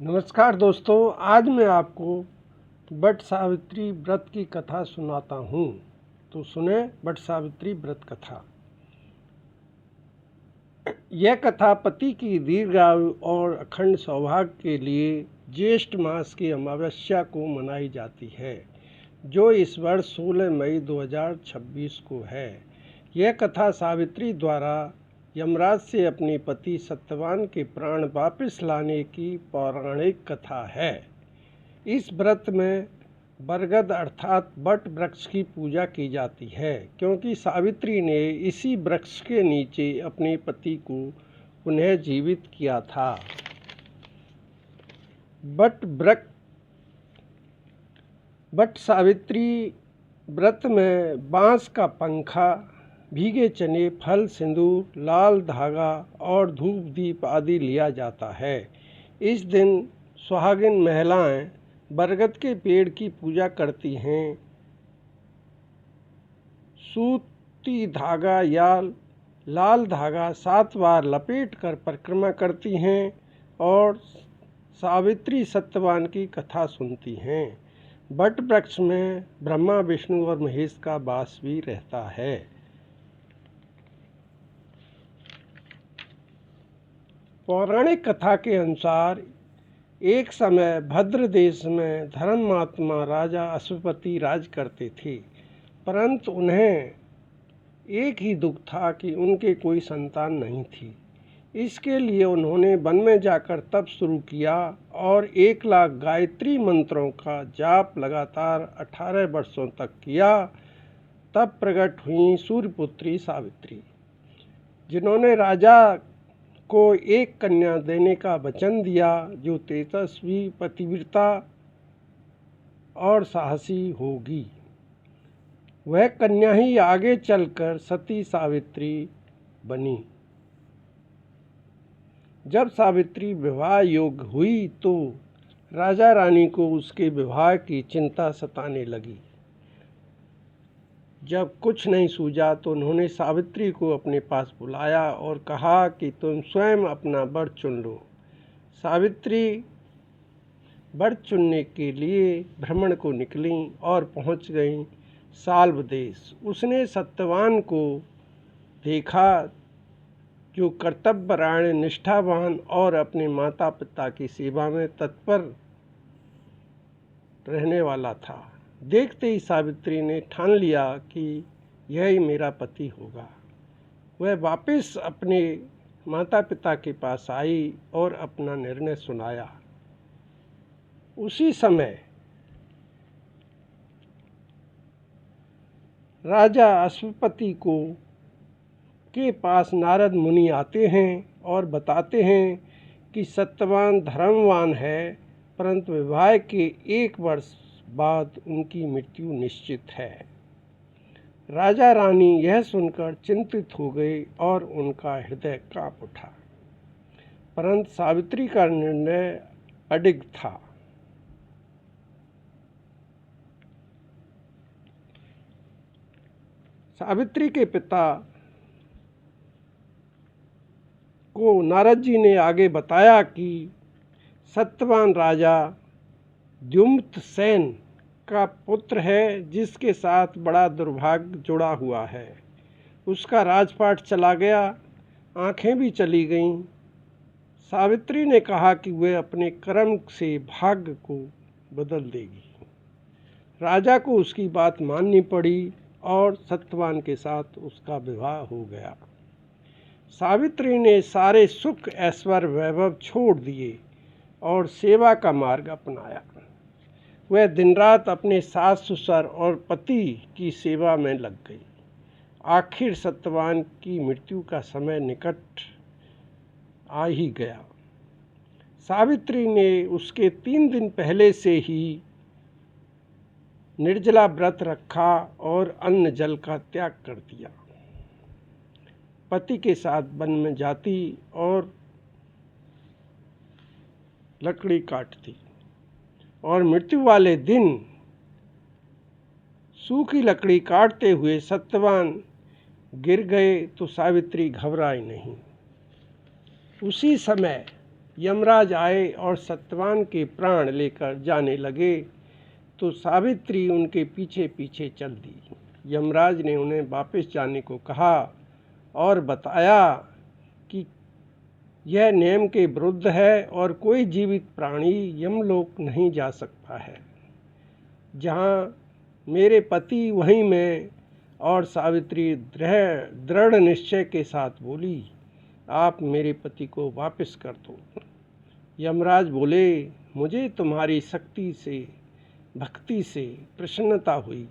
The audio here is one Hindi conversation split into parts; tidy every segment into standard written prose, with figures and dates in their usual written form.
नमस्कार दोस्तों, आज मैं आपको बट सावित्री व्रत की कथा सुनाता हूँ। तो सुने बट सावित्री व्रत कथा। यह कथा पति की दीर्घायु और अखंड सौभाग्य के लिए ज्येष्ठ मास की अमावस्या को मनाई जाती है, जो इस वर्ष 16 मई 2026 को है। यह कथा सावित्री द्वारा यमराज से अपने पति सत्यवान के प्राण वापस लाने की पौराणिक कथा है। इस व्रत में बरगद अर्थात बट वृक्ष की पूजा की जाती है, क्योंकि सावित्री ने इसी वृक्ष के नीचे अपने पति को पुनः जीवित किया था। बट सावित्री व्रत में बांस का पंखा, भीगे चने, फल, सिंदूर, लाल धागा और धूप दीप आदि लिया जाता है। इस दिन सुहागिन महिलाएं बरगद के पेड़ की पूजा करती हैं। सूती धागा या लाल धागा 7 बार लपेट कर परिक्रमा करती हैं और सावित्री सत्यवान की कथा सुनती हैं। बट वृक्ष में ब्रह्मा, विष्णु और महेश का वास भी रहता है। पौराणिक कथा के अनुसार एक समय भद्र देश में धर्मात्मा राजा अश्वपति राज करते थे, परंतु उन्हें एक ही दुख था कि उनके कोई संतान नहीं थी। इसके लिए उन्होंने वन में जाकर तप शुरू किया और 1 लाख गायत्री मंत्रों का जाप लगातार 18 वर्षों तक किया। तब प्रकट हुई सूर्यपुत्री सावित्री, जिन्होंने राजा को एक कन्या देने का वचन दिया, जो तेजस्वी, पतिव्रता और साहसी होगी। वह कन्या ही आगे चलकर सती सावित्री बनी। जब सावित्री विवाह योग्य हुई तो राजा रानी को उसके विवाह की चिंता सताने लगी। जब कुछ नहीं सूझा तो उन्होंने सावित्री को अपने पास बुलाया और कहा कि तुम स्वयं अपना वर चुन लो। सावित्री वर चुनने के लिए भ्रमण को निकली और पहुंच गईं साल्व देश। उसने सत्यवान को देखा, जो कर्तव्यपरायण, निष्ठावान और अपने माता पिता की सेवा में तत्पर रहने वाला था। देखते ही सावित्री ने ठान लिया कि यही मेरा पति होगा। वह वापस अपने माता पिता के पास आई और अपना निर्णय सुनाया। उसी समय राजा अश्वपति के पास नारद मुनि आते हैं और बताते हैं कि सत्यवान धर्मवान है, परंतु विवाह के 1 वर्ष बाद उनकी मृत्यु निश्चित है। राजा रानी यह सुनकर चिंतित हो गई और उनका हृदय कांप उठा, परंतु सावित्री का निर्णय अडिग था। सावित्री के पिता को नारद जी ने आगे बताया कि सत्यवान राजा द्युम्नसेन का पुत्र है, जिसके साथ बड़ा दुर्भाग्य जुड़ा हुआ है। उसका राजपाट चला गया, आंखें भी चली गईं। सावित्री ने कहा कि वह अपने कर्म से भाग्य को बदल देगी। राजा को उसकी बात माननी पड़ी और सत्यवान के साथ उसका विवाह हो गया। सावित्री ने सारे सुख, ऐश्वर्य, वैभव छोड़ दिए और सेवा का मार्ग अपनाया। वह दिन रात अपने सास ससुर और पति की सेवा में लग गई। आखिर सत्यवान की मृत्यु का समय निकट आ ही गया। सावित्री ने उसके 3 दिन पहले से ही निर्जला व्रत रखा और अन्न जल का त्याग कर दिया। पति के साथ वन में जाती और लकड़ी काटती और मृत्यु वाले दिन सूखी लकड़ी काटते हुए सत्यवान गिर गए तो सावित्री घबराई नहीं। उसी समय यमराज आए और सत्यवान के प्राण लेकर जाने लगे तो सावित्री उनके पीछे पीछे चल दी। यमराज ने उन्हें वापस जाने को कहा और बताया कि यह नियम के विरुद्ध है और कोई जीवित प्राणी यमलोक नहीं जा सकता है। जहाँ मेरे पति वहीं मैं। और सावित्री दृढ़ निश्चय के साथ बोली, आप मेरे पति को वापस कर दो। यमराज बोले, मुझे तुम्हारी शक्ति से भक्ति से प्रसन्नता हुई,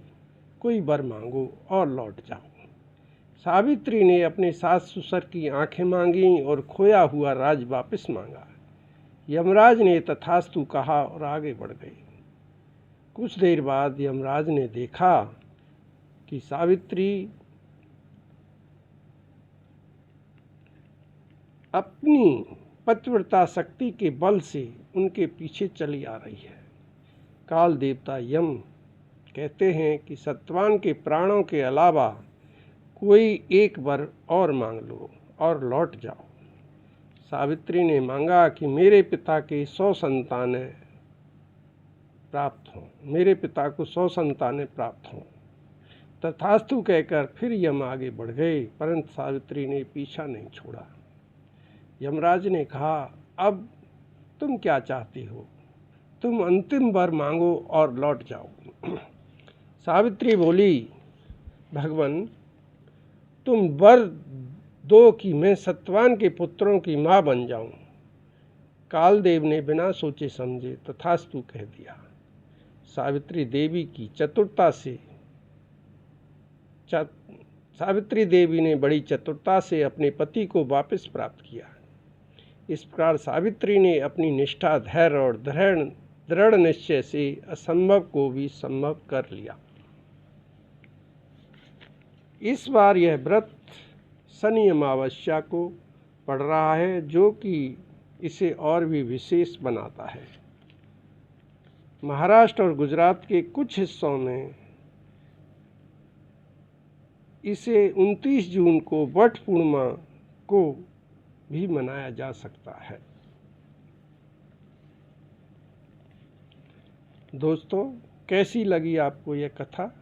कोई वर मांगो और लौट जाओ। सावित्री ने अपने सास ससुर की आंखें मांगी और खोया हुआ राज वापस मांगा। यमराज ने तथास्तु कहा और आगे बढ़ गए। कुछ देर बाद यमराज ने देखा कि सावित्री अपनी पतिव्रता शक्ति के बल से उनके पीछे चली आ रही है। काल देवता यम कहते हैं कि सत्यवान के प्राणों के अलावा कोई एक वर और मांग लो और लौट जाओ। सावित्री ने मांगा कि मेरे पिता के 100 संतानें प्राप्त हों, मेरे पिता को 100 संतानें प्राप्त हों। तथास्तु कहकर फिर यम आगे बढ़ गए, परंतु सावित्री ने पीछा नहीं छोड़ा। यमराज ने कहा, अब तुम क्या चाहती हो? तुम अंतिम वर मांगो और लौट जाओ। सावित्री बोली, भगवान तुम वर दो कि मैं सत्यवान के पुत्रों की माँ बन जाऊं। कालदेव ने बिना सोचे समझे तथास्तु कह दिया। सावित्री देवी ने बड़ी चतुरता से अपने पति को वापस प्राप्त किया। इस प्रकार सावित्री ने अपनी निष्ठा, धैर्य और दृढ़ निश्चय से असंभव को भी संभव कर लिया। इस बार यह व्रत शनि अमावस्या को पड़ रहा है, जो कि इसे और भी विशेष बनाता है। महाराष्ट्र और गुजरात के कुछ हिस्सों में इसे 29 जून को वट पूर्णिमा को भी मनाया जा सकता है। दोस्तों, कैसी लगी आपको यह कथा?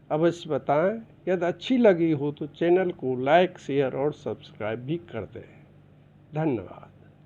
अवश्य बताएं। यदि अच्छी लगी हो तो चैनल को लाइक, शेयर और सब्सक्राइब भी कर दें। धन्यवाद।